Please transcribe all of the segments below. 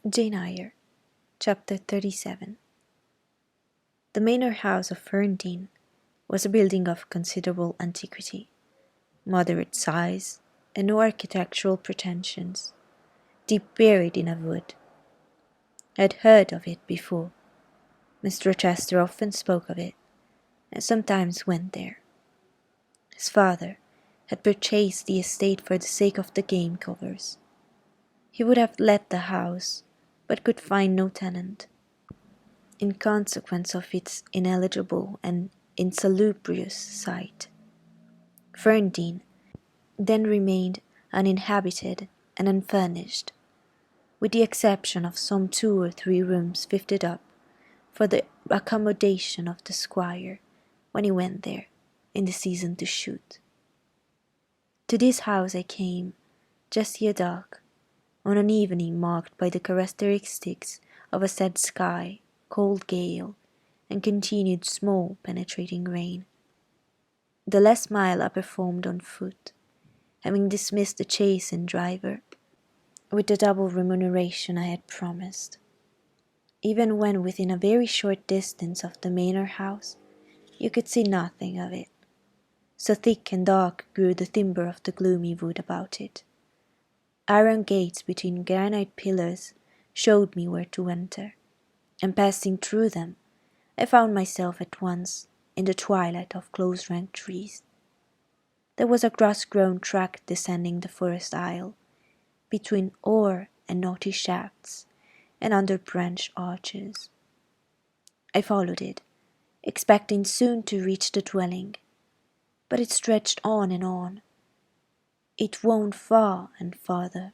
Jane Eyre, Chapter 37. The manor house of Ferndean was a building of considerable antiquity, moderate size, and no architectural pretensions, deep buried in a wood. I had heard of it before. Mr. Rochester often spoke of it, and sometimes went there. His father had purchased the estate for the sake of the game covers. He would have let the house, but could find no tenant, in consequence of its ineligible and insalubrious site. Ferndean then remained uninhabited and unfurnished, with the exception of some 2 or 3 rooms fitted up for the accommodation of the squire when he went there in the season to shoot. To this house I came, just ere dark, on an evening marked by the characteristics of a sad sky, cold gale, and continued small penetrating rain. The last mile I performed on foot, having dismissed the chaise and driver, with the double remuneration I had promised. Even when within a very short distance of the manor house, you could see nothing of it, so thick and dark grew the timber of the gloomy wood about it. Iron gates between granite pillars showed me where to enter, and passing through them, I found myself at once in the twilight of close-ranked trees. There was a grass-grown track descending the forest aisle, between oar and knotty shafts, and under branch arches. I followed it, expecting soon to reach the dwelling, but it stretched on and on. It wound far and farther.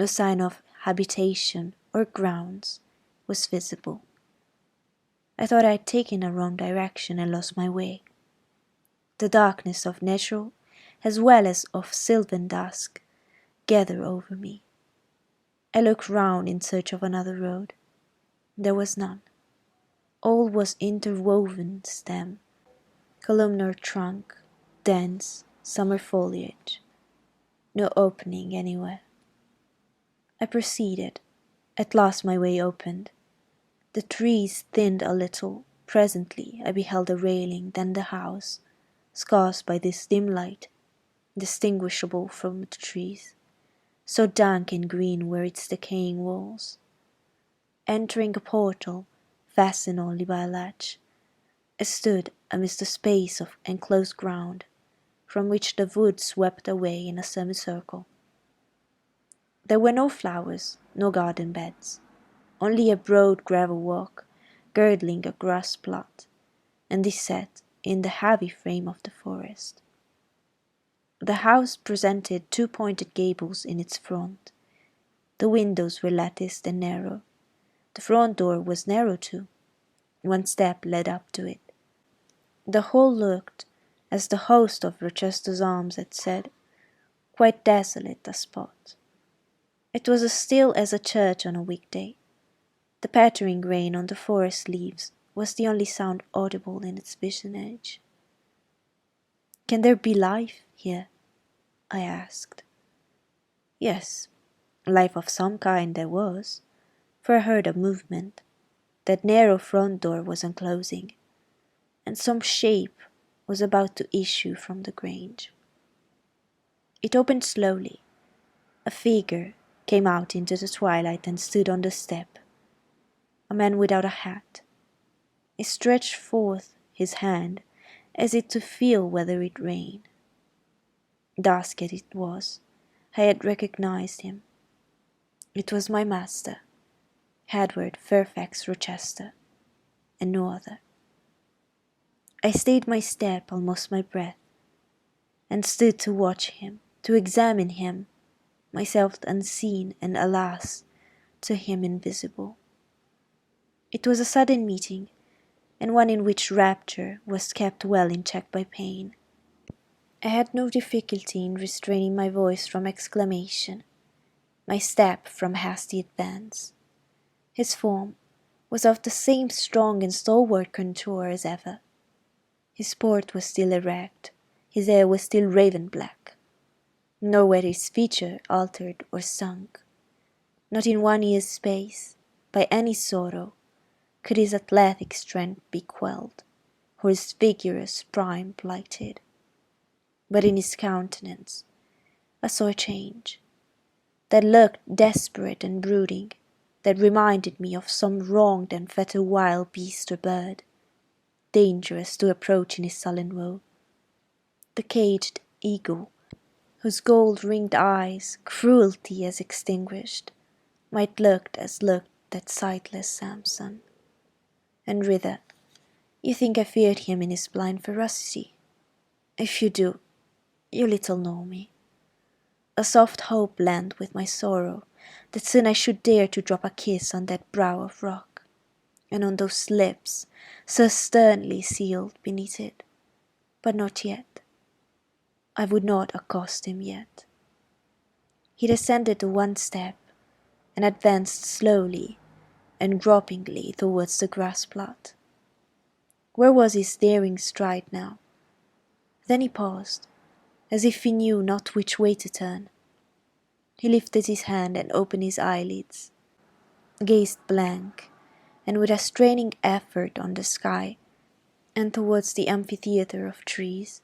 No sign of habitation or grounds was visible. I thought I had taken a wrong direction and lost my way. The darkness of natural as well as of sylvan dusk gathered over me. I looked round in search of another road. There was none. All was interwoven stem, columnar trunk, dense summer foliage. No opening anywhere. I proceeded. At last my way opened. The trees thinned a little. Presently I beheld a railing, then the house, scarce by this dim light distinguishable from the trees, so dank and green were its decaying walls. Entering a portal, fastened only by a latch, I stood amidst a space of enclosed ground, from which the wood swept away in a semicircle. There were no flowers, no garden beds, only a broad gravel walk girdling a grass plot, and this set in the heavy frame of the forest. The house presented 2 pointed gables in its front. The windows were latticed and narrow. The front door was narrow too. 1 step led up to it. The whole looked, as the host of Rochester's Arms had said, quite desolate a spot. It was as still as a church on a weekday. The pattering rain on the forest leaves was the only sound audible in its vicinage. "Can there be life here?" I asked. Yes, life of some kind there was, for I heard a movement. That narrow front door was unclosing, and some shape was about to issue from the grange. It opened slowly. A figure came out into the twilight and stood on the step. A man without a hat. He stretched forth his hand as if to feel whether it rained. Dusk as it was, I had recognized him. It was my master, Edward Fairfax Rochester, and no other. I stayed my step, almost my breath, and stood to watch him, to examine him, myself unseen and, alas, to him invisible. It was a sudden meeting, and one in which rapture was kept well in check by pain. I had no difficulty in restraining my voice from exclamation, my step from hasty advance. His form was of the same strong and stalwart contour as ever. His port was still erect, his hair was still raven black, nor were his features altered or sunk. Not in 1 year's space, by any sorrow, could his athletic strength be quelled, or his vigorous prime blighted. But in his countenance I saw a change, that looked desperate and brooding, that reminded me of some wronged and fettered wild beast or bird, dangerous to approach in his sullen woe. The caged eagle, whose gold-ringed eyes cruelty has extinguished, might looked as looked that sightless Samson. And Rither, you think I feared him in his blind ferocity? If you do, you little know me. A soft hope blent with my sorrow, that soon I should dare to drop a kiss on that brow of rock, and on those lips so sternly sealed beneath it. But not yet. I would not accost him yet. He descended the 1 step, and advanced slowly and gropingly towards the grass plot. Where was his daring stride now? Then he paused, as if he knew not which way to turn. He lifted his hand and opened his eyelids, gazed blank, and with a straining effort on the sky and towards the amphitheatre of trees.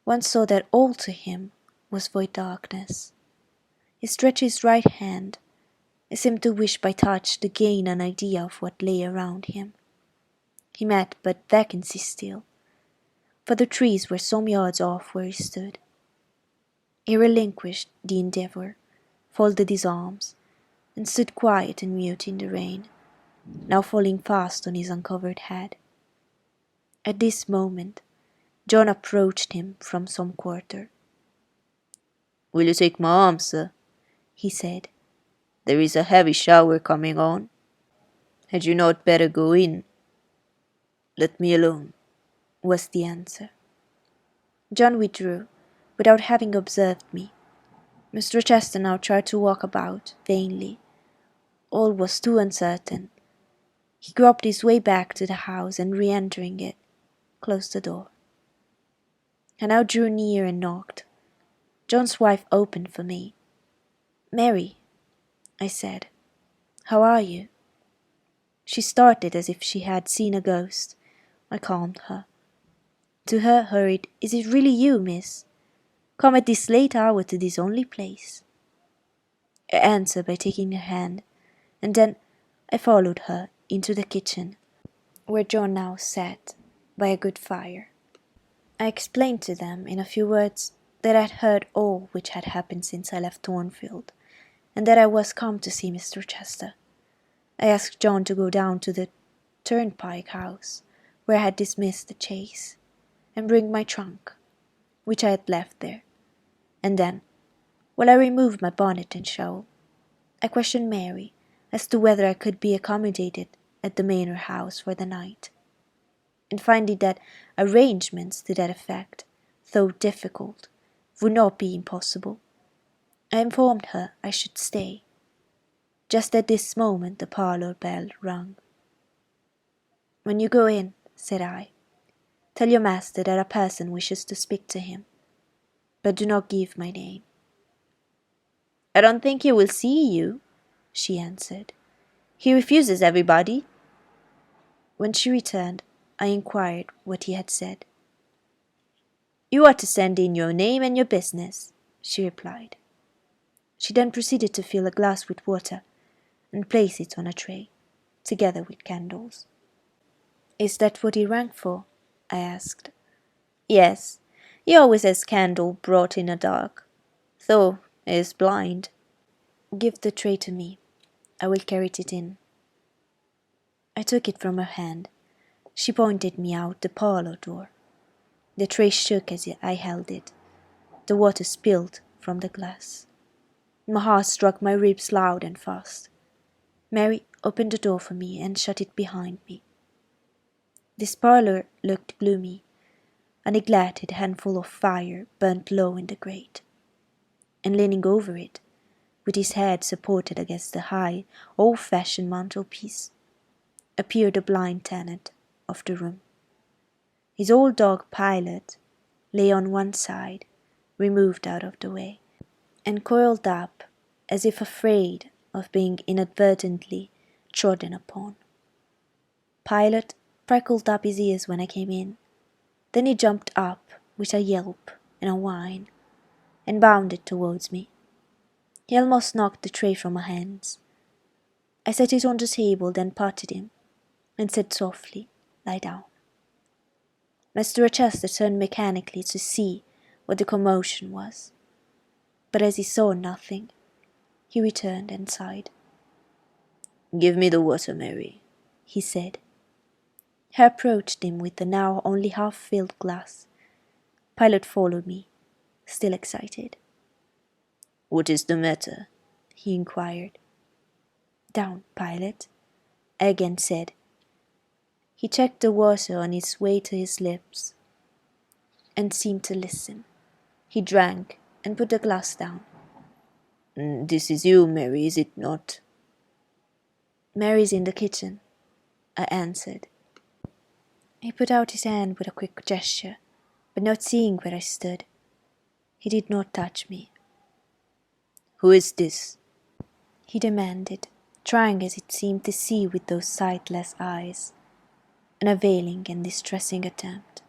One saw that all to him was void darkness. He stretched his right hand, as seemed to wish by touch to gain an idea of what lay around him. He met but vacancy still, for the trees were some yards off where he stood. He relinquished the endeavour, folded his arms, and stood quiet and mute in the rain, now falling fast on his uncovered head. At this moment John approached him from some quarter. "Will you take my arm, sir?" he said. "There is a heavy shower coming on. Had you not better go in?" "Let me alone," was the answer. John withdrew, without having observed me. Mr. Chester now tried to walk about, vainly. All was too uncertain. He groped his way back to the house, and re-entering it, closed the door. I now drew near and knocked. John's wife opened for me. "Mary," I said, "how are you?" She started as if she had seen a ghost. I calmed her. To her hurried, "Is it really you, miss? Come at this late hour to this only place?" I answered by taking her hand, and then I followed her into the kitchen, where John now sat by a good fire. I explained to them in a few words that I had heard all which had happened since I left Thornfield, and that I was come to see Mr. Chester. I asked John to go down to the turnpike house, where I had dismissed the chaise, and bring my trunk, which I had left there. And then, while I removed my bonnet and shawl, I questioned Mary as to whether I could be accommodated at the manor house for the night. And finding that arrangements to that effect, though difficult, would not be impossible, I informed her I should stay. Just at this moment the parlour bell rang. "When you go in," said I, "tell your master that a person wishes to speak to him, but do not give my name." "I don't think he will see you," she answered. "He refuses everybody." When she returned, I inquired what he had said. "You are to send in your name and your business," she replied. She then proceeded to fill a glass with water and place it on a tray, together with candles. "Is that what he rang for?" I asked. "Yes, he always has candle brought in a dark, though he is blind." "Give the tray to me. I will carry it in." I took it from her hand. She pointed me out the parlour door. The tray shook as I held it. The water spilled from the glass. My heart struck my ribs loud and fast. Mary opened the door for me and shut it behind me. This parlour looked gloomy. A neglected handful of fire burnt low in the grate, and leaning over it, with his head supported against the high, old-fashioned mantelpiece, appeared the blind tenant of the room. His old dog Pilot lay on one side, removed out of the way, and coiled up as if afraid of being inadvertently trodden upon. Pilot prickled up his ears when I came in. Then he jumped up with a yelp and a whine, and bounded towards me. He almost knocked the tray from my hands. I set it on the table, then patted him, and said softly, "Lie down." Mr. Rochester turned mechanically to see what the commotion was, but as he saw nothing, he returned and sighed. "Give me the water, Mary," he said. I approached him with the now only half-filled glass. Pilot followed me, still excited. "What is the matter?" he inquired. "Down, Pilot," I again said. He checked the water on its way to his lips, and seemed to listen. He drank and put the glass down. "This is you, Mary, is it not?" "Mary's in the kitchen," I answered. He put out his hand with a quick gesture, but not seeing where I stood, he did not touch me. "Who is this?" he demanded, trying as it seemed to see with those sightless eyes, an availing and distressing attempt.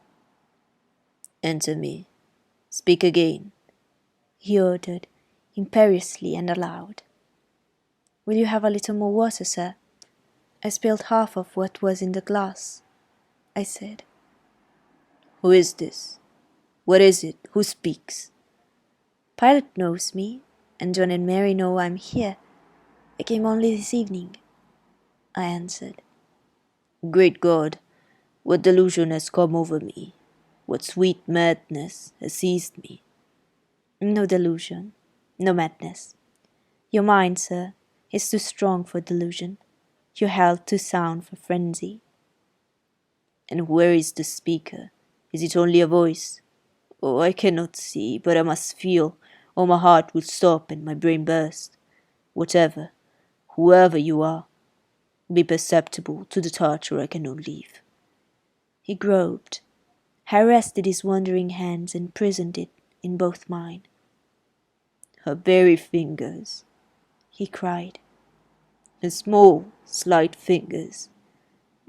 "Answer me. Speak again," he ordered, imperiously and aloud. "Will you have a little more water, sir? I spilled half of what was in the glass," I said. "Who is this? What is it? Who speaks?" "Pilot knows me, and John and Mary know I'm here. I came only this evening," I answered. "Great God, what delusion has come over me? What sweet madness has seized me?" "No delusion, no madness. Your mind, sir, is too strong for delusion. Your health too sound for frenzy." "And where is the speaker? Is it only a voice? Oh, I cannot see, but I must feel, or my heart will stop and my brain burst. Whatever, whoever you are, be perceptible to the touch or I cannot leave." He groped. I arrested his wandering hands and prisoned it in both mine. "Her very fingers," he cried. "her small, slight fingers.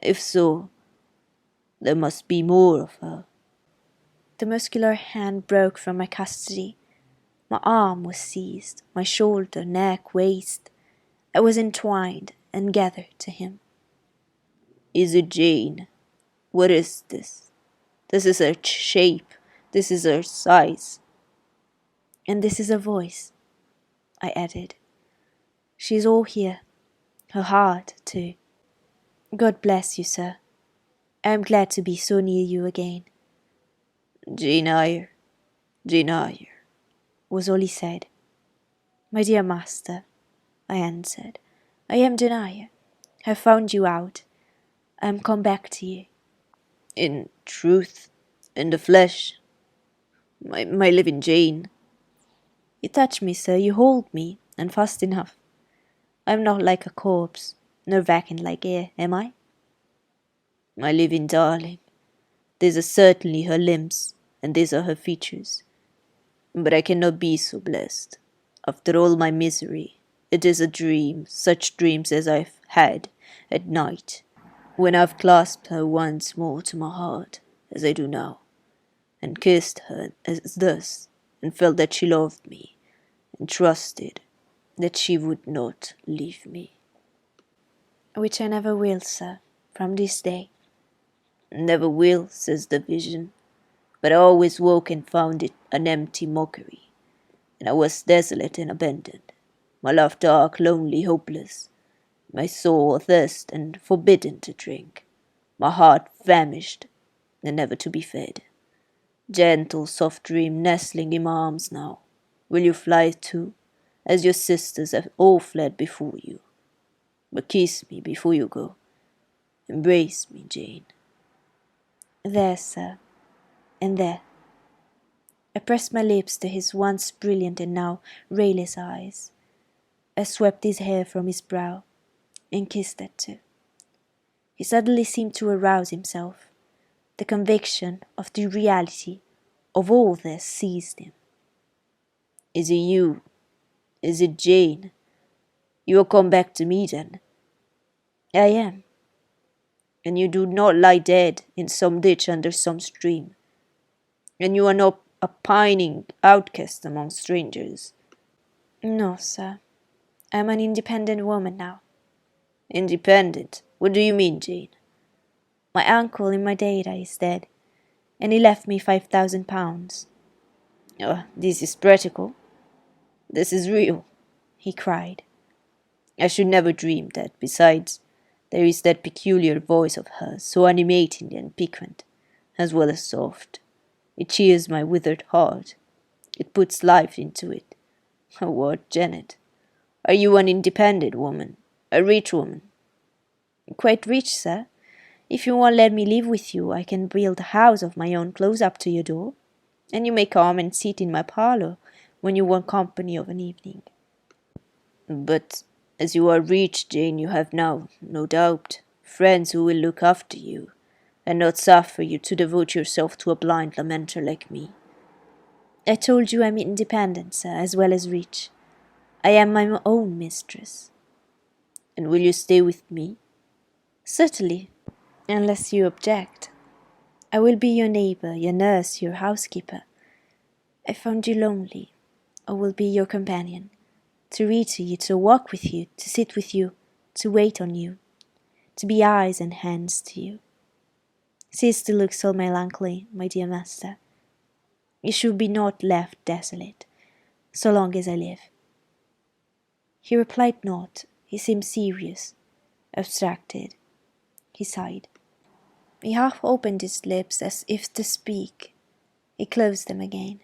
If so, there must be more of her." The muscular hand broke from my custody. My arm was seized, my shoulder, neck, waist. I was entwined and gathered to him. "Is it Jane? What is this? This is her shape. This is her size." "And this is her voice," I added. "She is all here. Her heart, too. God bless you, sir. I am glad to be so near you again." "Jane Eyre, Jane Eyre," was all he said. "My dear master," I answered, "I am Jane Eyre. I have found you out. I am come back to you." "In truth, in the flesh, my living Jane." "You touch me, sir, you hold me, and fast enough. I am not like a corpse, nor vacant like Eyre, am I?" "My living darling, these are certainly her limbs, and these are her features. But I cannot be so blessed. After all my misery, it is a dream, such dreams as I've had at night, when I've clasped her once more to my heart, as I do now, and kissed her as thus, and felt that she loved me, and trusted that she would not leave me." "Which I never will, sir, from this day." "Never will," says the vision, but I always woke and found it an empty mockery, and I was desolate and abandoned, my love dark, lonely, hopeless, my soul athirst and forbidden to drink, my heart famished and never to be fed. Gentle, soft dream nestling in my arms now, will you fly too, as your sisters have all fled before you? But kiss me before you go. Embrace me, Jane." "There, sir, and there." I pressed my lips to his once brilliant and now rayless eyes. I swept his hair from his brow, and kissed that too. He suddenly seemed to arouse himself. The conviction of the reality of all this seized him. "Is it you? Is it Jane? You will come back to me then? I am. And you do not lie dead in some ditch under some stream. And you are not a pining outcast among strangers. No, sir. I am an independent woman now. Independent? What do you mean, Jane? My uncle in Madeira is dead, and he left me £5,000. Oh, this is practical. This is real, he cried. I should never dream that. Besides, there is that peculiar voice of hers, so animating and piquant, as well as soft. It cheers my withered heart. It puts life into it. Oh, what, Janet? Are you an independent woman? A rich woman? Quite rich, sir. If you won't let me live with you, I can build a house of my own close up to your door, and you may come and sit in my parlour when you want company of an evening. But as you are rich, Jane, you have now, no doubt, friends who will look after you, and not suffer you to devote yourself to a blind lamenter like me. I told you I'm independent, sir, as well as rich. I am my own mistress. And will you stay with me? Certainly, unless you object. I will be your neighbour, your nurse, your housekeeper. I found you lonely. I will be your companion, to read to you, to walk with you, to sit with you, to wait on you, to be eyes and hands to you. Cease to look so melancholy, my dear master. You should be not left desolate, so long as I live. He replied not. He seemed serious, abstracted. He sighed. He half opened his lips as if to speak. He closed them again.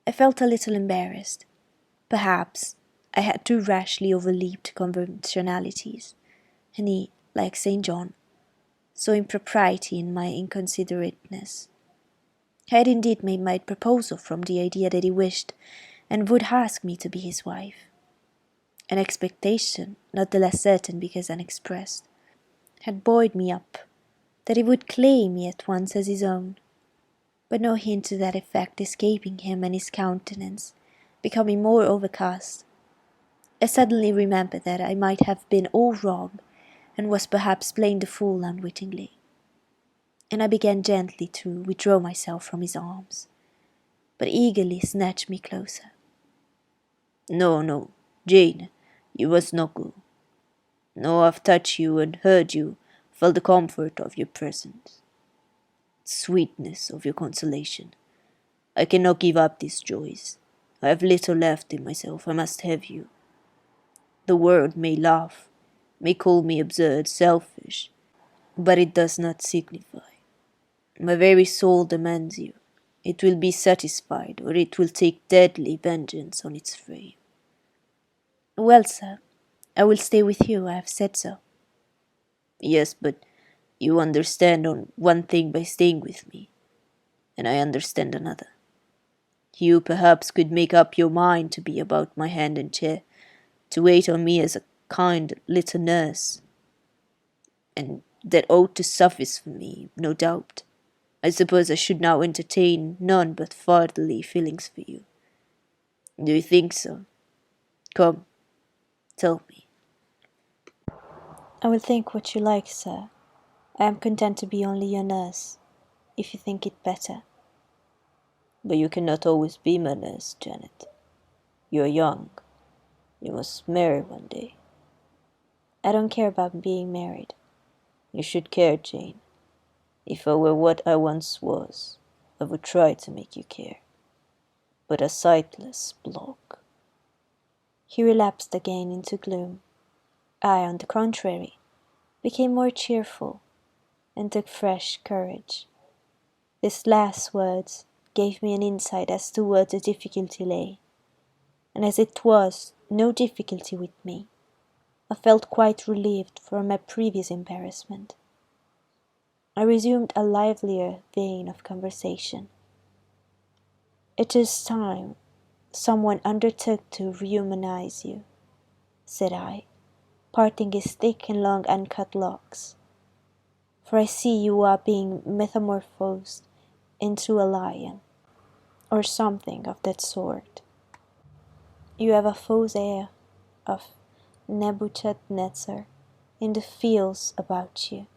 I felt a little embarrassed. Perhaps I had too rashly overleaped conventionalities, and he, like St. John, saw impropriety in my inconsiderateness. I had indeed made my proposal from the idea that he wished and would ask me to be his wife. An expectation, not the less certain because unexpressed, had buoyed me up, that he would claim me at once as his own, but no hint to that effect escaping him, and his countenance becoming more overcast. I suddenly remembered that I might have been all wrong, and was perhaps playing the fool unwittingly, and I began gently to withdraw myself from his arms, but eagerly snatched me closer. No, no, Jane, you must not go. No, I've touched you and heard you, felt the comfort of your presence, sweetness of your consolation. I cannot give up these joys. I have little left in myself. I must have you. The world may laugh, may call me absurd, selfish, but it does not signify. My very soul demands you. It will be satisfied, or it will take deadly vengeance on its frame. Well, sir, I will stay with you. I have said so. Yes, but you understand on one thing by staying with me, and I understand another. You perhaps could make up your mind to be about my hand and chair, to wait on me as a kind little nurse, and that ought to suffice for me, no doubt. I suppose I should now entertain none but fatherly feelings for you. Do you think so? Come, tell me. I will think what you like, sir. I am content to be only your nurse, if you think it better. But you cannot always be my nurse, Janet. You are young. You must marry one day. I don't care about being married. You should care, Jane. If I were what I once was, I would try to make you care. But a sightless block. He relapsed again into gloom. I, on the contrary, became more cheerful, and took fresh courage. These last words gave me an insight as to where the difficulty lay, and as it was no difficulty with me, I felt quite relieved from my previous embarrassment. I resumed a livelier vein of conversation. "It is time someone undertook to rehumanize you," said I, parting his thick and long uncut locks, "for I see you are being metamorphosed into a lion, or something of that sort. You have a false air of Nebuchadnezzar, in the fields about you.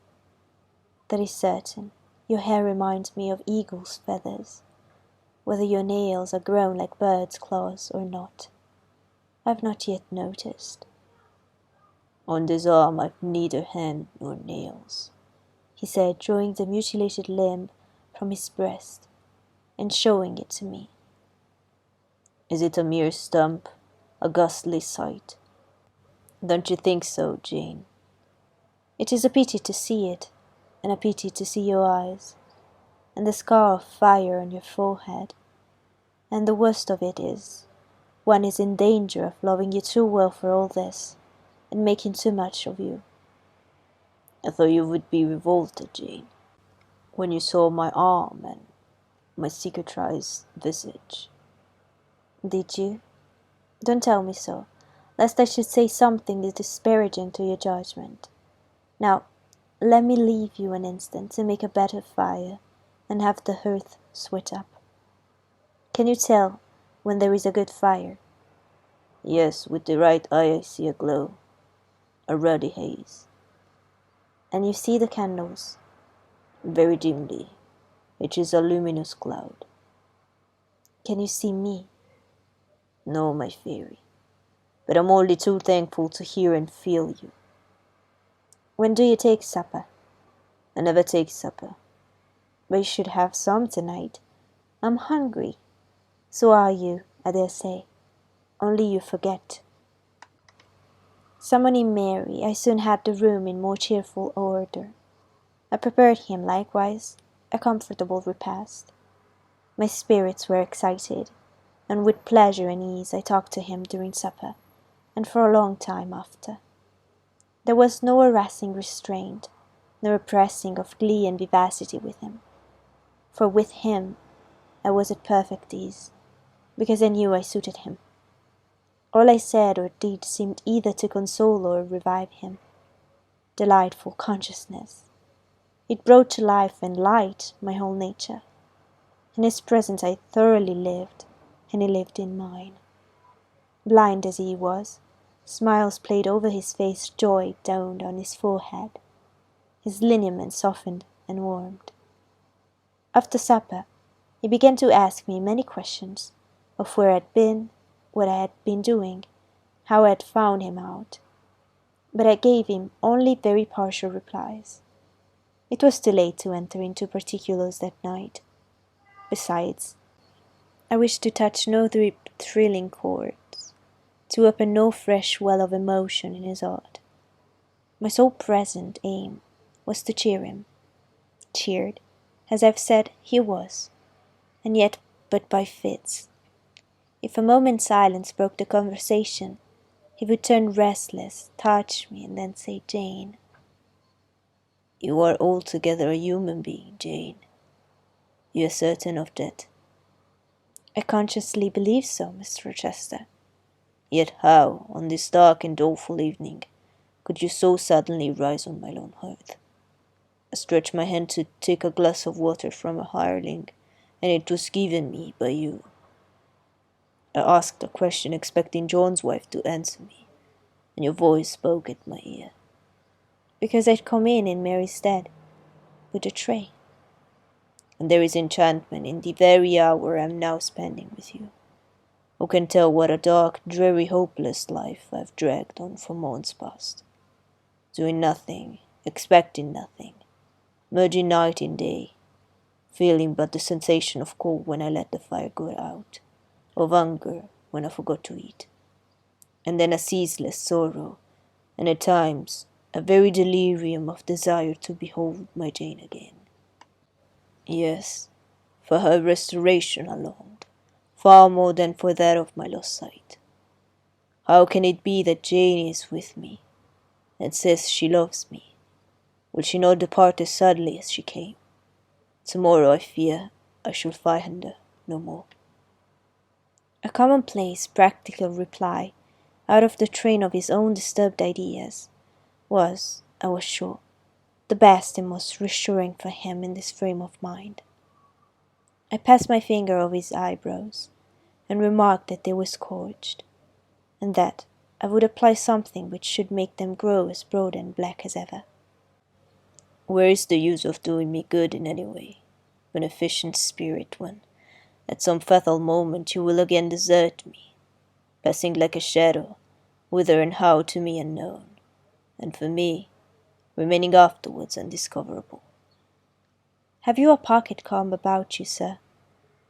That is certain. Your hair reminds me of eagle's feathers, whether your nails are grown like birds' claws or not. I've not yet noticed. On this arm I've neither hand nor nails, he said, drawing the mutilated limb from his breast and showing it to me. Is it a mere stump, a ghastly sight? Don't you think so, Jane? It is a pity to see it, and a pity to see your eyes, and the scar of fire on your forehead. And the worst of it is, one is in danger of loving you too well for all this, and making too much of you. I thought you would be revolted, Jane, when you saw my arm and my cicatrized visage. Did you? Don't tell me so, lest I should say something disparaging to your judgment. Now, let me leave you an instant to make a better fire and have the hearth sweat up. Can you tell when there is a good fire? Yes, with the right eye I see a glow, a ruddy haze. And you see the candles? Very dimly. It is a luminous cloud. Can you see me? No, my fairy, but I'm only too thankful to hear and feel you. When do you take supper? I never take supper. But you should have some tonight. I'm hungry. So are you, I dare say. Only you forget. Summoning Mary, I soon had the room in more cheerful order. I prepared him, likewise, a comfortable repast. My spirits were excited, and with pleasure and ease I talked to him during supper, and for a long time after. There was no harassing restraint, no repressing of glee and vivacity with him. For with him I was at perfect ease, because I knew I suited him. All I said or did seemed either to console or revive him. Delightful consciousness! It brought to life and light my whole nature. In his presence I thoroughly lived, and he lived in mine. Blind as he was, smiles played over his face, joy dawned on his forehead. His lineaments softened and warmed. After supper, he began to ask me many questions of where I had been, what I had been doing, how I had found him out. But I gave him only very partial replies. It was too late to enter into particulars that night. Besides, I wished to touch no thrilling chords, to open no fresh well of emotion in his heart. My sole present aim was to cheer him. Cheered, as I've said, he was, and yet but by fits. If a moment's silence broke the conversation, he would turn restless, touch me, and then say, "Jane." You are altogether a human being, Jane. You are certain of that? I consciously believe so, Mr. Rochester. Yet how, on this dark and doleful evening, could you so suddenly rise on my lone hearth? I stretched my hand to take a glass of water from a hireling, and it was given me by you. I asked a question expecting John's wife to answer me, and your voice spoke at my ear. Because I'd come in Mary's stead, with a tray. And there is enchantment in the very hour I am now spending with you. Who can tell what a dark, dreary, hopeless life I have dragged on for months past, doing nothing, expecting nothing, merging night in day, feeling but the sensation of cold when I let the fire go out, of hunger when I forgot to eat, and then a ceaseless sorrow, and at times a very delirium of desire to behold my Jane again. Yes, for her restoration I longed, far more than for that of my lost sight. How can it be that Jane is with me, and says she loves me? Will she not depart as suddenly as she came? Tomorrow, I fear, I shall find her no more. A commonplace, practical reply, out of the train of his own disturbed ideas, was, I was sure, the best and most reassuring for him in this frame of mind. I passed my finger over his eyebrows, and remarked that they were scorched, and that, I would apply something which should make them grow as broad and black as ever. Where is the use of doing me good in any way? Beneficent spirit, when at some fatal moment you will again desert me, passing like a shadow, whither and how to me unknown, and for me, remaining afterwards undiscoverable. Have you a pocket-comb about you, sir?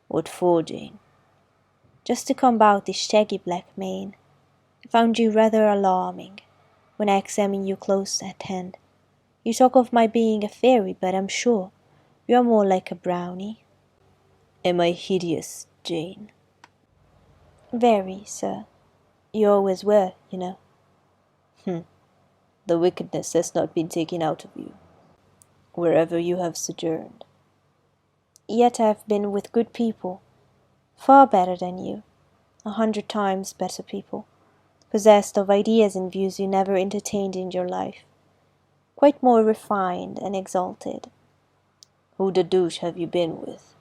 What for, Jane? Just to comb out this shaggy black mane. I found you rather alarming when I examined you close at hand. You talk of my being a fairy, but I'm sure you are more like a brownie. Am I hideous, Jane? Very, sir. You always were, you know. The wickedness has not been taken out of you, wherever you have sojourned. Yet I have been with good people, far better than you, 100 times better people, possessed of ideas and views you never entertained in your life, quite more refined and exalted. Who the douche have you been with?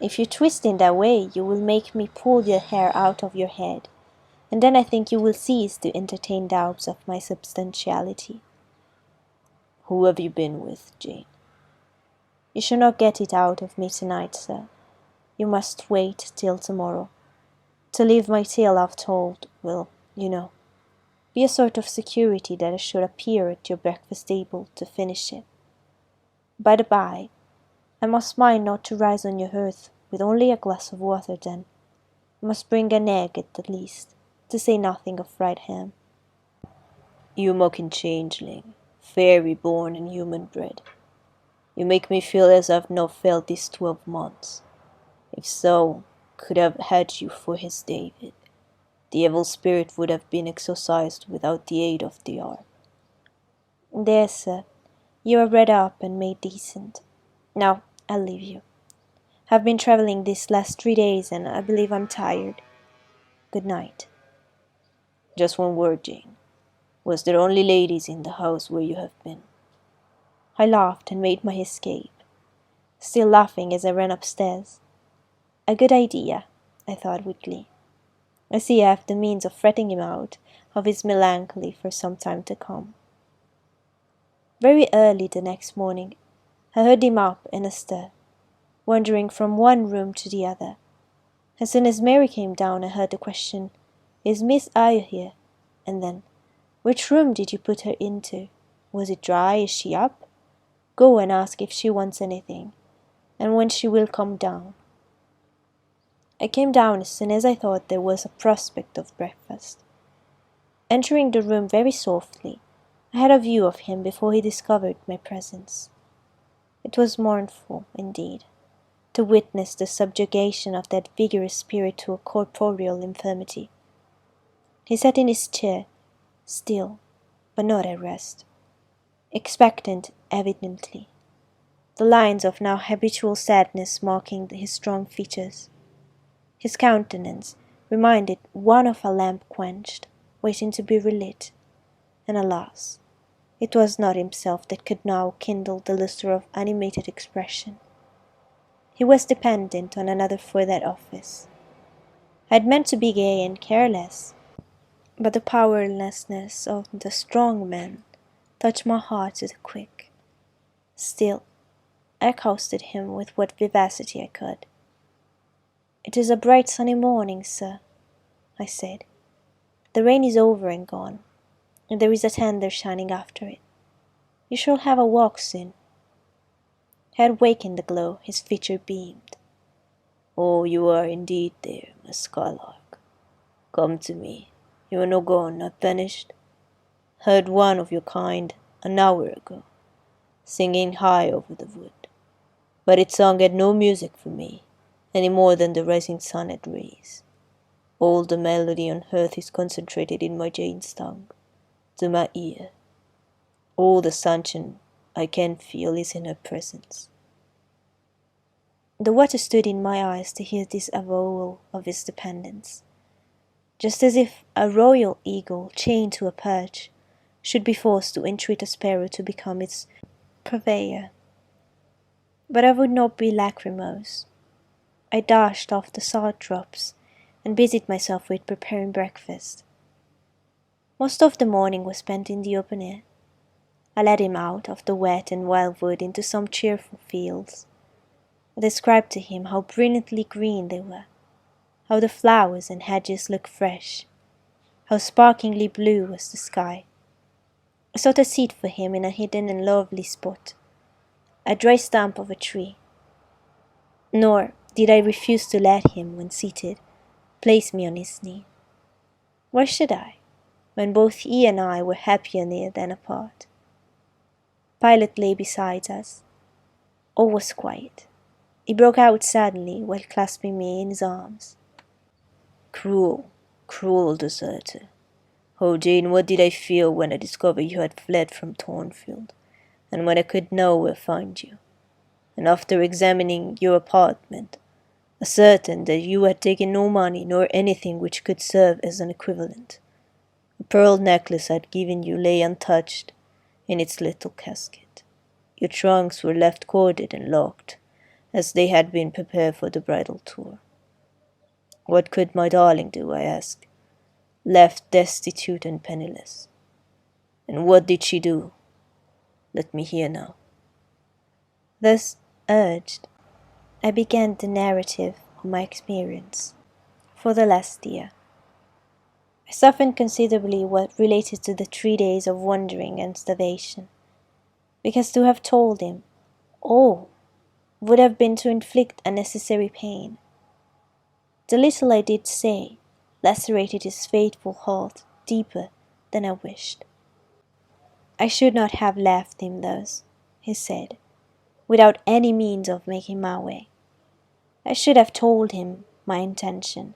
If you twist in that way, you will make me pull your hair out of your head, and then I think you will cease to entertain doubts of my substantiality. Who have you been with, Jane? You shall not get it out of me tonight, sir. You must wait till tomorrow. To leave my tale half told will, you know, be a sort of security that I should appear at your breakfast table to finish it. By the by, I must mind not to rise on your hearth with only a glass of water then. I must bring an egg at the least, to say nothing of fried ham. You mocking changeling, fairy born and human bred. You make me feel as I've not felt these 12 months. If so, could have had you for his David, the evil spirit would have been exorcised without the aid of the ark. There, sir, you are read up and made decent. Now, I'll leave you. I've been travelling these last 3 days, and I believe I'm tired. Good night. Just one word, Jane. Was there only ladies in the house where you have been? I laughed and made my escape, still laughing as I ran upstairs. A good idea, I thought weakly. I see I have the means of fretting him out of his melancholy for some time to come. Very early the next morning, I heard him up and astir, wandering from one room to the other. As soon as Mary came down, I heard the question, "Is Miss Eyre here?" And then, "Which room did you put her into? Was it dry? Is she up? Go and ask if she wants anything, and when she will come down." I came down as soon as I thought there was a prospect of breakfast. Entering the room very softly, I had a view of him before he discovered my presence. It was mournful, indeed, to witness the subjugation of that vigorous spirit to a corporeal infirmity. He sat in his chair, still, but not at rest, expectant evidently, the lines of now habitual sadness marking his strong features. His countenance reminded one of a lamp quenched, waiting to be relit, and alas, it was not himself that could now kindle the lustre of animated expression. He was dependent on another for that office. I had meant to be gay and careless, but the powerlessness of the strong man touched my heart to the quick. Still, I accosted him with what vivacity I could. "It is a bright sunny morning, sir," I said. "The rain is over and gone, and there is a tender shining after it. You shall have a walk soon." He had wakened the glow, his feature beamed. Oh, you are indeed there, my skylark. Come to me. You are not gone, not vanished. Heard one of your kind an hour ago, singing high over the wood. But its song had no music for me, any more than the rising sun had rays. All the melody on earth is concentrated in my Jane's tongue, to my ear. All the sunshine I can feel is in her presence. The water stood in my eyes to hear this avowal of his dependence, just as if a royal eagle chained to a perch should be forced to entreat a sparrow to become its purveyor. But I would not be lachrymose. I dashed off the salt drops and busied myself with preparing breakfast. Most of the morning was spent in the open air. I led him out of the wet and wildwood into some cheerful fields. I described to him how brilliantly green they were, how the flowers and hedges looked fresh, how sparklingly blue was the sky. I sought a seat for him in a hidden and lovely spot, a dry stump of a tree. Nor did I refuse to let him, when seated, place me on his knee. Why should I, when both he and I were happier near than apart? Pilot lay beside us. All was quiet. He broke out suddenly while clasping me in his arms. Cruel, cruel deserter. Oh, Jane, what did I feel when I discovered you had fled from Thornfield, and when I could nowhere find you? And after examining your apartment, ascertained that you had taken no money nor anything which could serve as an equivalent. The pearl necklace I had given you lay untouched in its little casket. Your trunks were left corded and locked, as they had been prepared for the bridal tour. What could my darling do, I asked, left destitute and penniless? And what did she do? Let me hear now. Thus urged, I began the narrative of my experience for the last year. I softened considerably what related to the 3 days of wandering and starvation, because to have told him all would have been to inflict unnecessary pain. The little I did say lacerated his faithful heart deeper than I wished. I should not have left him thus, he said, without any means of making my way. I should have told him my intention.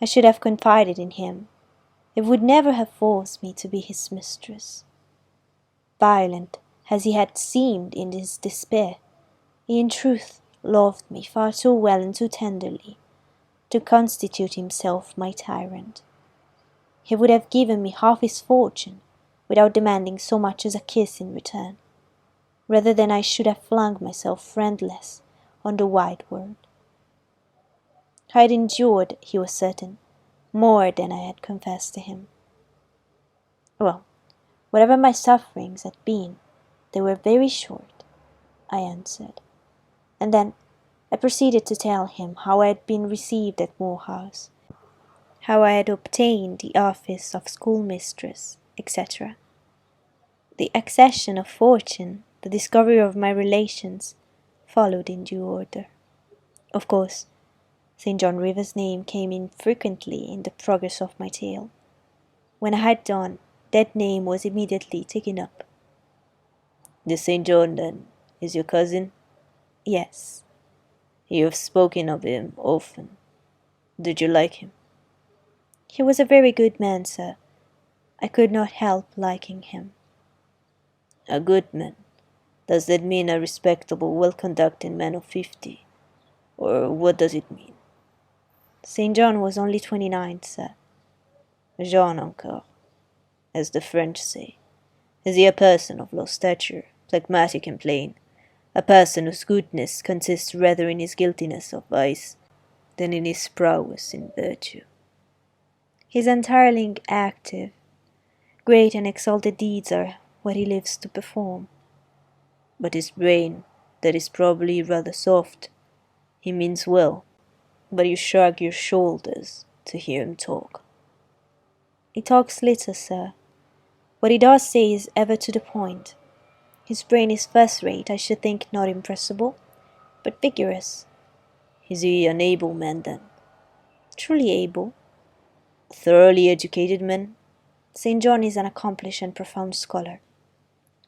I should have confided in him. It would never have forced me to be his mistress. Violent as he had seemed in his despair, he in truth loved me far too well and too tenderly to constitute himself my tyrant. He would have given me half his fortune without demanding so much as a kiss in return, rather than I should have flung myself friendless on the wide world. I had endured, he was certain, more than I had confessed to him. Well, whatever my sufferings had been, they were very short, I answered, and then I proceeded to tell him how I had been received at Moor House, how I had obtained the office of schoolmistress, etc. The accession of fortune, the discovery of my relations, followed in due order. Of course, St. John River's name came in frequently in the progress of my tale. When I had done, that name was immediately taken up. This St. John, then, is your cousin? Yes. You have spoken of him often. Did you like him? He was a very good man, sir. I could not help liking him. A good man? Does that mean a respectable, well-conducted man of 50? Or what does it mean? St. John was only 29, sir. Jean encore, as the French say. Is he a person of low stature, phlegmatic and plain, a person whose goodness consists rather in his guiltiness of vice than in his prowess in virtue? He is entirely active. Great and exalted deeds are what he lives to perform. But his brain, that is probably rather soft. He means well, but you shrug your shoulders to hear him talk. He talks little, sir. What he does say is ever to the point. His brain is first-rate, I should think not impressible, but vigorous. Is he an able man, then? Truly able. A thoroughly educated man? St. John is an accomplished and profound scholar.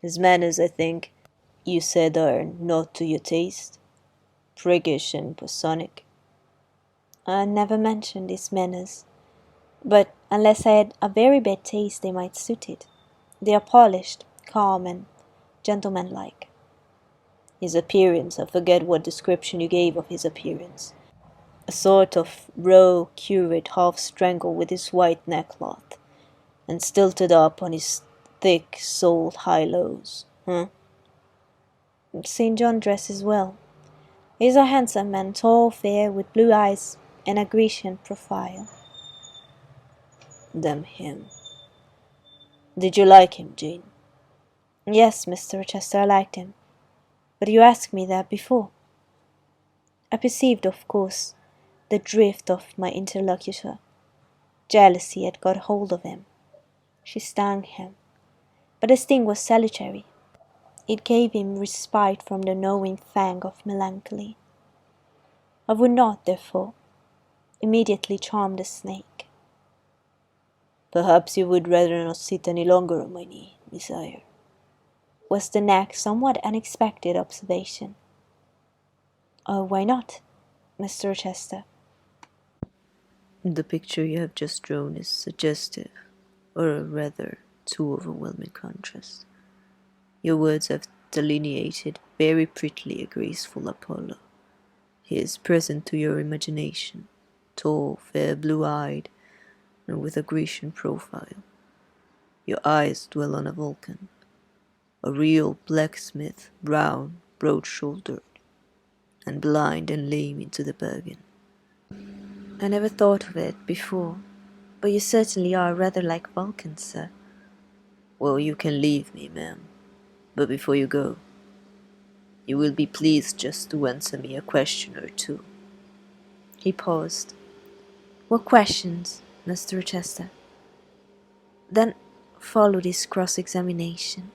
His manners, I think, you said, are not to your taste? Priggish and Bosonic? I never mentioned his manners, but unless I had a very bad taste they might suit it. They are polished, calm, and gentlemanlike. His appearance, I forget what description you gave of his appearance. A sort of raw curate half strangled with his white neckcloth, and stilted up on his thick-soled high-lows, huh? St. John dresses well. He is a handsome man, tall, fair, with blue eyes and a Grecian profile. Damn him. Did you like him, Jane? Yes, Mr. Rochester, I liked him. But you asked me that before. I perceived, of course, the drift of my interlocutor. Jealousy had got hold of him. She stung him. But the sting was salutary. It gave him respite from the gnawing fang of melancholy. I would not, therefore, immediately charm the snake. Perhaps you would rather not sit any longer on my knee, Miss Eyre, was the next somewhat unexpected observation. Oh, why not, Mr. Rochester? The picture you have just drawn is suggestive, or a rather too overwhelming contrast. Your words have delineated very prettily a graceful Apollo. He is present to your imagination, tall, fair, blue-eyed, and with a Grecian profile. Your eyes dwell on a Vulcan, a real blacksmith, brown, broad-shouldered, and blind and lame into the bargain. I never thought of it before, but you certainly are rather like Vulcan, sir. Well, you can leave me, ma'am, but before you go, you will be pleased just to answer me a question or two. He paused. What questions, Mr. Rochester? Then followed his cross-examination.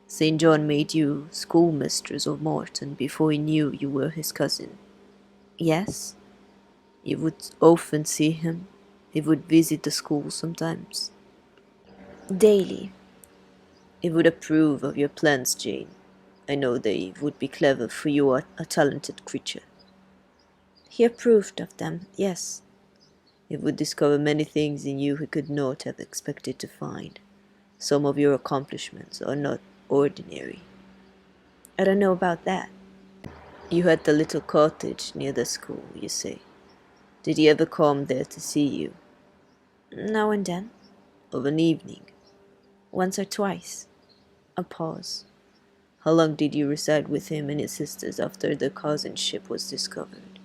St. John made you schoolmistress of Morton before he knew you were his cousin. Yes. You would often see him. He would visit the school sometimes. Daily. He would approve of your plans, Jane. I know they would be clever, for you are a talented creature. He approved of them, yes. He would discover many things in you he could not have expected to find. Some of your accomplishments are not ordinary. I don't know about that. You had the little cottage near the school, you say. Did he ever come there to see you? Now and then. Of an evening? Once or twice. A pause. How long did you reside with him and his sisters after the cousinship was discovered?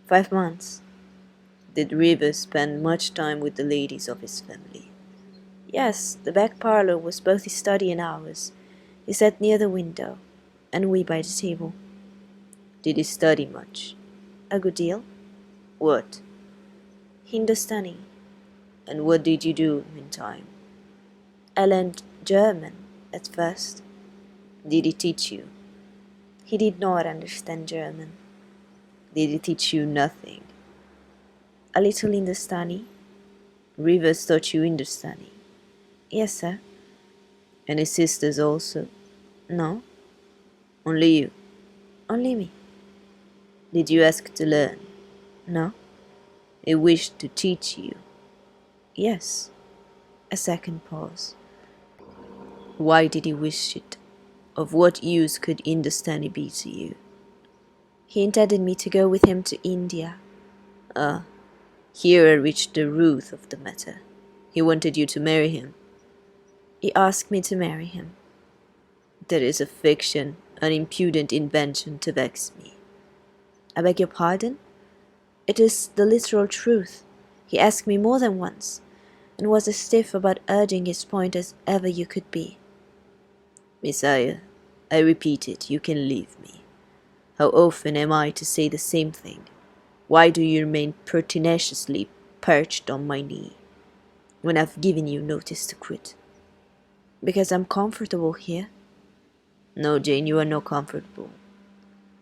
5 months. Did Rivers spend much time with the ladies of his family? Yes, the back parlour was both his study and ours. He sat near the window, and we by the table. Did he study much? A good deal. What? Hindustani. And what did you do in time? I learned German at first. Did he teach you? He did not understand German. Did he teach you nothing? A little Hindustani. Rivers taught you Hindustani? Yes, sir. And his sisters also? No. Only you? Only me. Did you ask to learn? No. He wished to teach you? Yes. A second pause. Why did he wish it? Of what use could Hindustani be to you? He intended me to go with him to India. Ah, here I reached the root of the matter. He wanted you to marry him. He asked me to marry him. That is a fiction, an impudent invention to vex me. I beg your pardon? It is the literal truth. He asked me more than once, and was as stiff about urging his point as ever you could be. Miss Eyre, I repeat it, you can leave me. How often am I to say the same thing? Why do you remain pertinaciously perched on my knee, when I've given you notice to quit? Because I'm comfortable here. No, Jane, you are not comfortable.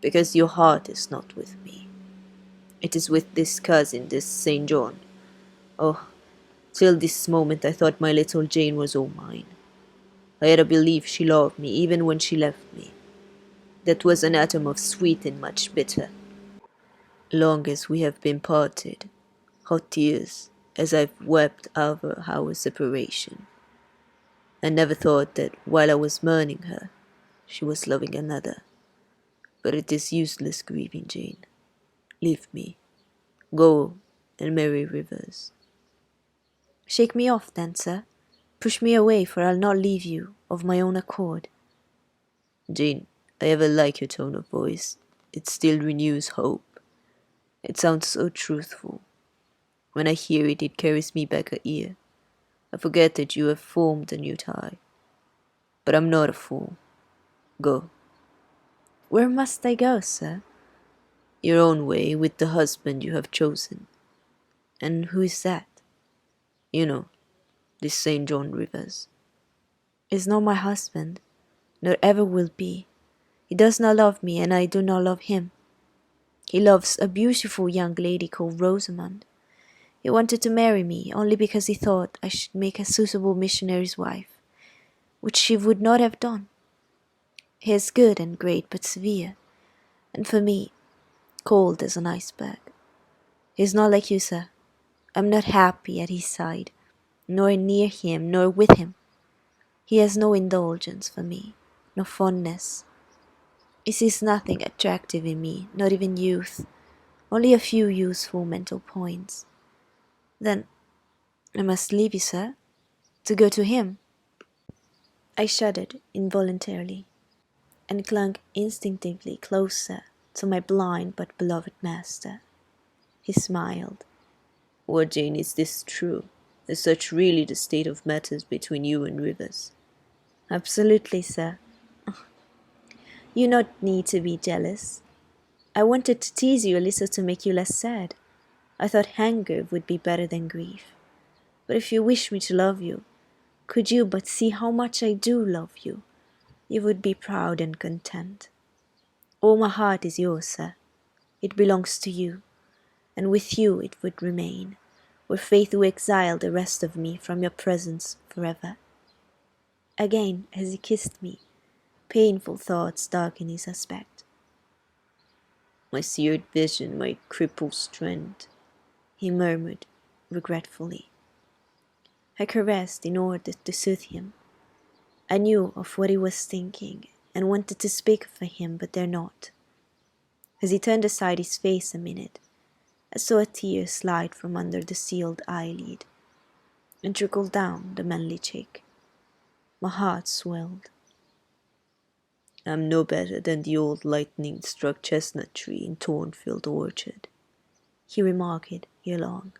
Because your heart is not with me. It is with this cousin, this St. John. Oh, till this moment I thought my little Jane was all mine. I had a belief she loved me, even when she left me. That was an atom of sweet and much bitter. Long as we have been parted, hot tears, as I've wept over our separation. I never thought that while I was mourning her, she was loving another. But it is useless grieving, Jane. Leave me. Go and marry Rivers. Shake me off, then, sir. Push me away, for I'll not leave you of my own accord. Jane, I ever like your tone of voice. It still renews hope. It sounds so truthful. When I hear it, it carries me back a year. I forget that you have formed a new tie. But I'm not a fool. Go. Where must I go, sir? Your own way with the husband you have chosen. And who is that? You know, this St. John Rivers. Is not my husband, nor ever will be. He does not love me, and I do not love him. He loves a beautiful young lady called Rosamond. He wanted to marry me only because he thought I should make a suitable missionary's wife, which she would not have done. He is good and great, but severe, and for me, cold as an iceberg. He is not like you, sir. I am not happy at his side, nor near him, nor with him. He has no indulgence for me, no fondness. He sees nothing attractive in me, not even youth, only a few useful mental points. Then I must leave you, sir, to go to him. I shuddered involuntarily, and clung instinctively closer to my blind but beloved master. He smiled. What, Jane, is this true? Is such really the state of matters between you and Rivers? Absolutely, sir. You not need to be jealous. I wanted to tease you a little to make you less sad. I thought anger would be better than grief. But if you wish me to love you, could you but see how much I do love you, you would be proud and content. All my heart is yours, sir. It belongs to you, and with you it would remain, were fate to exile the rest of me from your presence forever. Again, as he kissed me, painful thoughts darkened his aspect. My seared vision, my crippled strength, He murmured regretfully. I caressed in order to soothe him. I knew of what he was thinking, and wanted to speak for him, but dare not. As he turned aside his face a minute, I saw a tear slide from under the sealed eyelid, and trickle down the manly cheek. My heart swelled. I'm no better than the old lightning-struck chestnut tree in Thornfield orchard, he remarked ere long.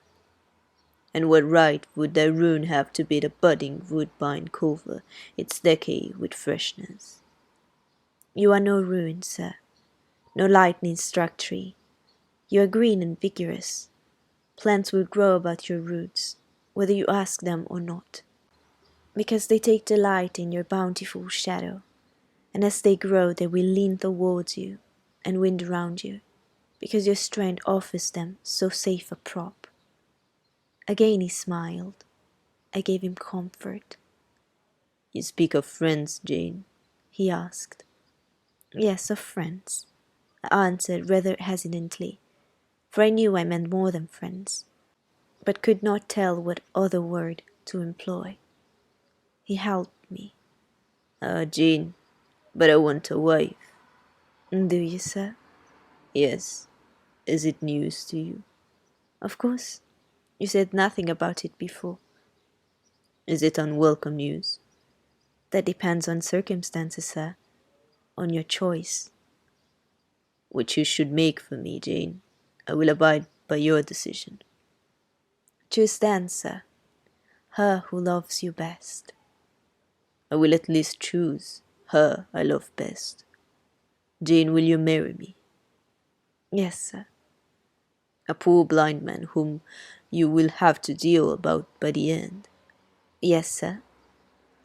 And what right would thy ruin have to bid a budding woodbine cover its decay with freshness? You are no ruin, sir, no lightning-struck tree. You are green and vigorous. Plants will grow about your roots, whether you ask them or not, because they take delight in your bountiful shadow, and as they grow they will lean towards you and wind around you, because your strength offers them so safe a prop. Again he smiled. I gave him comfort. You speak of friends, Jane? He asked. Yes, of friends, I answered rather hesitantly, for I knew I meant more than friends, but could not tell what other word to employ. He helped me. Ah, Jane, but I want a wife. Do you, sir? Yes. Is it news to you? Of course. You said nothing about it before. Is it unwelcome news? That depends on circumstances, sir. On your choice. Which you should make for me, Jane. I will abide by your decision. Choose then, sir. Her who loves you best. I will at least choose her I love best. Jane, will you marry me? Yes, sir. A poor blind man whom you will have to deal about by the end. Yes, sir.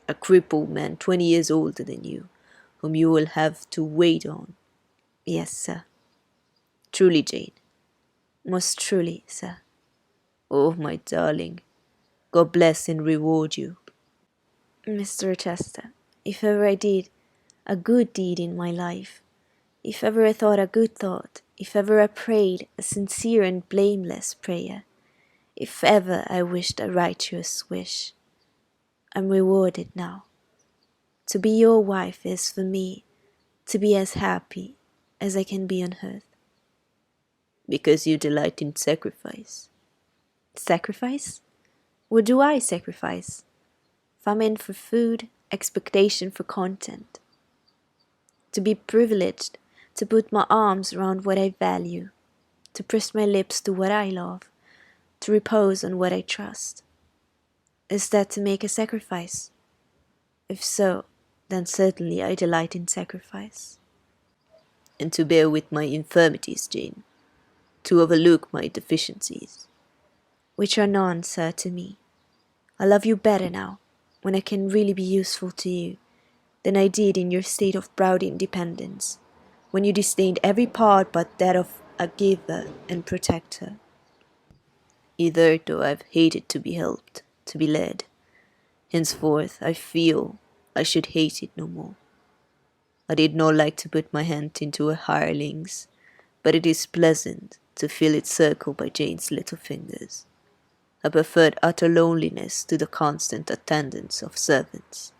A crippled man 20 years older than you, whom you will have to wait on. Yes, sir. Truly, Jane. Most truly, sir. Oh, my darling, God bless and reward you. Mr. Chester, if ever I did a good deed in my life, if ever I thought a good thought, if ever I prayed a sincere and blameless prayer, if ever I wished a righteous wish, I'm rewarded now. To be your wife is for me to be as happy as I can be on earth. Because you delight in sacrifice. Sacrifice? What do I sacrifice? Famine for food, expectation for content. To be privileged, to put my arms round what I value, to press my lips to what I love, to repose on what I trust. Is that to make a sacrifice? If so, then certainly I delight in sacrifice. And to bear with my infirmities, Jane, to overlook my deficiencies. Which are none, sir, to me. I love you better now, when I can really be useful to you, than I did in your state of proud independence, when you disdained every part but that of a giver and protector. Hitherto I've hated to be helped, to be led. Henceforth I feel I should hate it no more. I did not like to put my hand into a hireling's, but it is pleasant to feel it circled by Jane's little fingers. I preferred utter loneliness to the constant attendance of servants.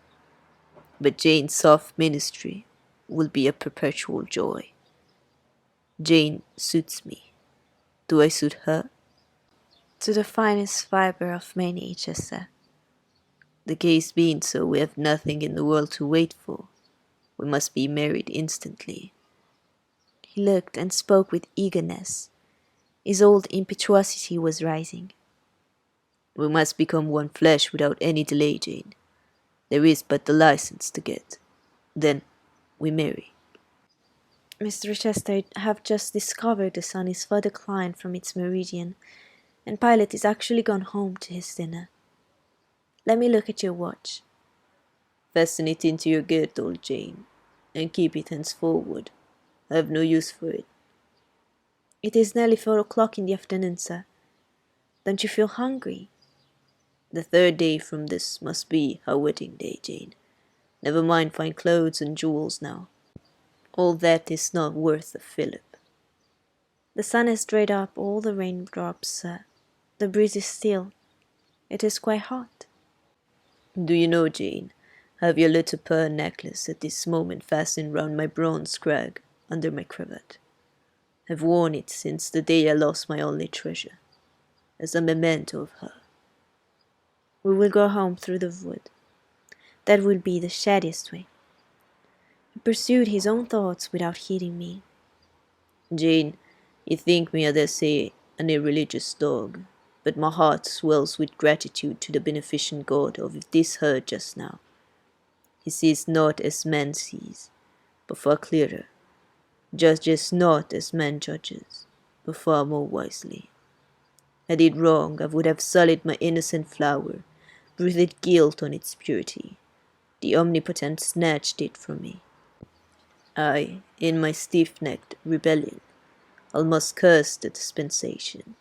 But Jane's soft ministry will be a perpetual joy. Jane suits me. Do I suit her? To the finest fibre of my nature, sir. The case being so, we have nothing in the world to wait for. We must be married instantly. He looked and spoke with eagerness. His old impetuosity was rising. We must become one flesh without any delay, Jane. There is but the license to get. Then we marry. Mr. Chester, I have just discovered the sun is far declined from its meridian, and Pilot is actually gone home to his dinner. Let me look at your watch. Fasten it into your girdle, Jane, and keep it henceforward. I have no use for it. It is nearly 4 o'clock in the afternoon, sir. Don't you feel hungry? The third day from this must be our wedding day, Jane. Never mind fine clothes and jewels now. All that is not worth a fillip. The sun has dried up all the raindrops, sir. The breeze is still. It is quite hot. Do you know, Jane, I have your little pearl necklace at this moment fastened round my bronze crag under my cravat. I've worn it since the day I lost my only treasure, as a memento of her. We will go home through the wood. That will be the shadiest way. He pursued his own thoughts without heeding me. Jane, you think me, I dare say, an irreligious dog, but my heart swells with gratitude to the beneficent God of this herd just now. He sees not as man sees, but far clearer, judges not as man judges, but far more wisely. I did wrong, I would have sullied my innocent flower, breathed guilt on its purity. The Omnipotent snatched it from me. I, in my stiff-necked rebellion, almost cursed the dispensation.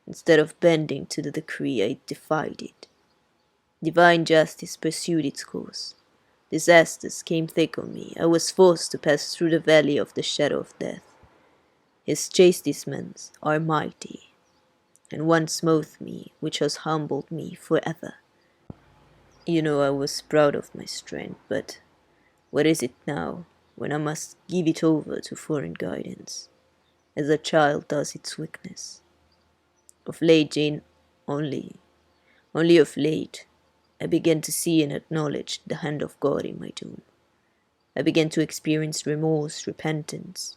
Instead of bending to the decree, I defied it. Divine justice pursued its course. Disasters came thick on me. I was forced to pass through the valley of the shadow of death. His chastisements are mighty, and one smote me which has humbled me forever. You know I was proud of my strength, but what is it now, when I must give it over to foreign guidance, as a child does its weakness? Of late, Jane, only of late, I began to see and acknowledge the hand of God in my doom. I began to experience remorse, repentance,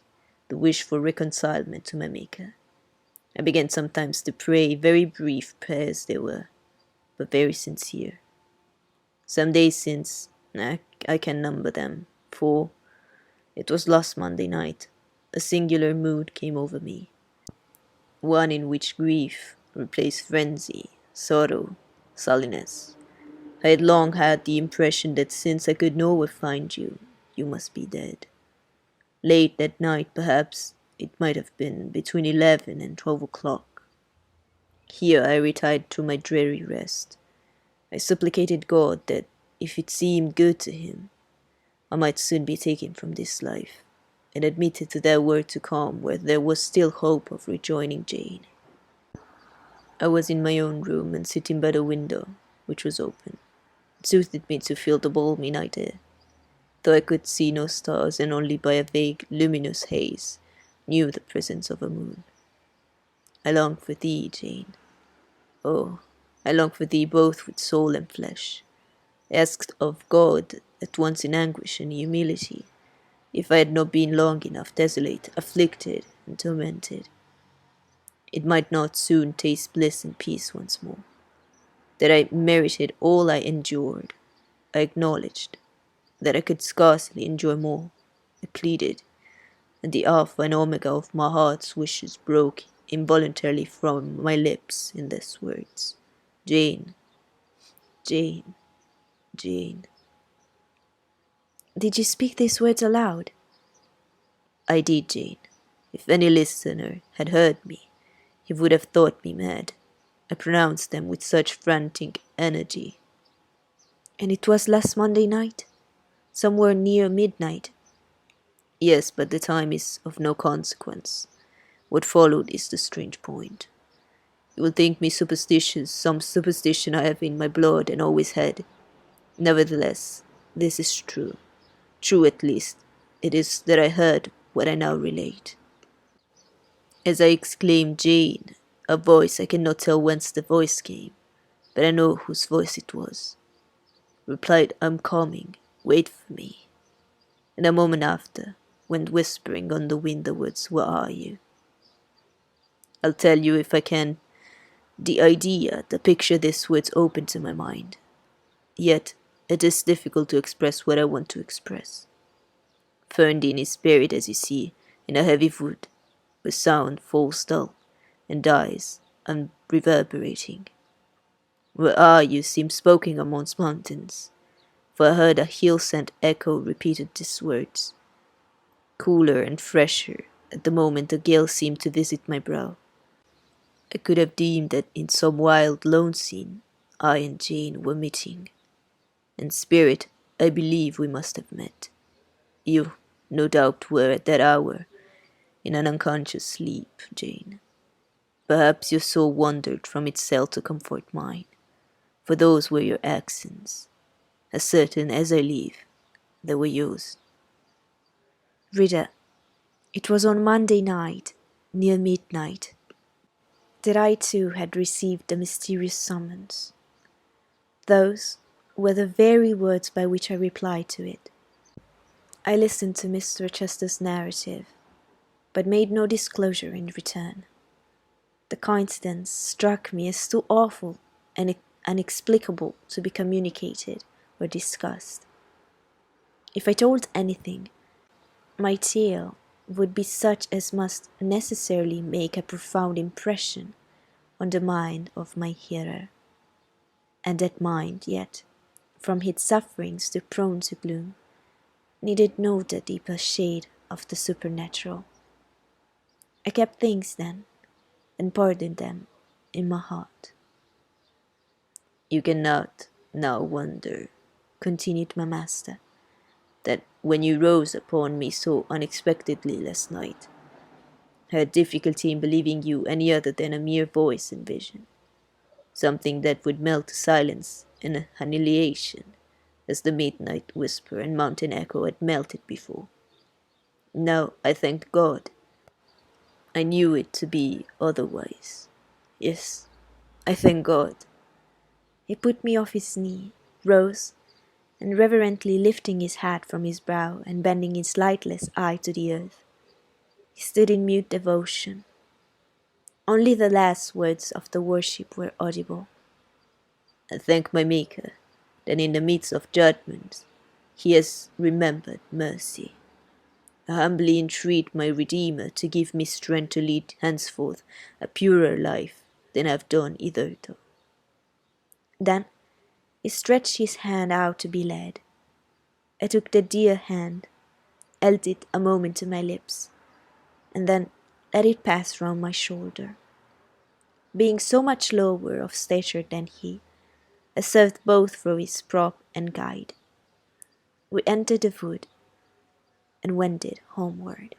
the wish for reconcilement to my Maker. I began sometimes to pray, very brief prayers they were, but very sincere. Some days since, I can number them, for it was last Monday night, a singular mood came over me, one in which grief replaced frenzy, sorrow, sulliness. I had long had the impression that since I could nowhere find you, you must be dead. Late that night, perhaps it might have been between 11 and 12 o'clock. Here I retired to my dreary rest. I supplicated God that, if it seemed good to him, I might soon be taken from this life, and admitted to that world to come where there was still hope of rejoining Jane. I was in my own room and sitting by the window, which was open. It soothed me to feel the balmy night air, though I could see no stars and only by a vague luminous haze knew the presence of a moon. I longed for thee, Jane. Oh, I longed for thee both with soul and flesh. I asked of God, at once in anguish and humility, if I had not been long enough desolate, afflicted, and tormented, it might not soon taste bliss and peace once more. that I merited all I endured. I acknowledged that I could scarcely endure more. I pleaded, and the alpha and omega of my heart's wishes broke involuntarily from my lips in these words: Jane, Jane, Jane. Did you speak these words aloud? I did, Jane. If any listener had heard me, he would have thought me mad. I pronounced them with such frantic energy. And it was last Monday night? Somewhere near midnight? Yes, but the time is of no consequence. What followed is the strange point. You will think me superstitious, some superstition I have in my blood and always had. Nevertheless, this is true. True at least. It is that I heard what I now relate. As I exclaimed Jane, a voice, I cannot tell whence the voice came, but I know whose voice it was, replied, I'm coming, wait for me. And a moment after, went whispering on the wind the words, where are you? I'll tell you if I can. The idea, the picture these words open to my mind. Yet, it is difficult to express what I want to express. Ferndean is buried, as you see, in a heavy wood, where sound falls dull, and dies, unreverberating. Where are you seems spoken amongst mountains, for I heard a hill-sent echo repeated these words. Cooler and fresher, at the moment a gale seemed to visit my brow. I could have deemed that in some wild lone scene I and Jane were meeting. In spirit, I believe we must have met. You, no doubt, were at that hour in an unconscious sleep, Jane. Perhaps your soul wandered from its cell to comfort mine, for those were your accents. As certain as I live, they were yours. Reader, it was on Monday night, near midnight, that I too had received the mysterious summons. Those were the very words by which I replied to it. I listened to Mr. Chester's narrative, but made no disclosure in return. The coincidence struck me as too awful and inexplicable to be communicated or discussed. If I told anything, my tale would be such as must necessarily make a profound impression on the mind of my hearer, and that mind yet, from its sufferings too prone to gloom, needed know the deeper shade of the supernatural. I kept things then, and pardoned them in my heart. You cannot now wonder, continued my master, that when you rose upon me so unexpectedly last night, I had difficulty in believing you any other than a mere voice and vision, something that would melt silence in annihilation, as the midnight whisper and mountain echo had melted before. Now I thank God. I knew it to be otherwise. Yes, I thank God. He put me off his knee, rose, and reverently lifting his hat from his brow and bending his lightless eye to the earth, he stood in mute devotion. Only the last words of the worship were audible. I thank my Maker that in the midst of judgment he has remembered mercy. I humbly entreat my Redeemer to give me strength to lead henceforth a purer life than I have done hitherto. Then he stretched his hand out to be led. I took the dear hand, held it a moment to my lips, and then let it pass round my shoulder. Being so much lower of stature than he, I served both for his prop and guide. We entered the wood and wended homeward.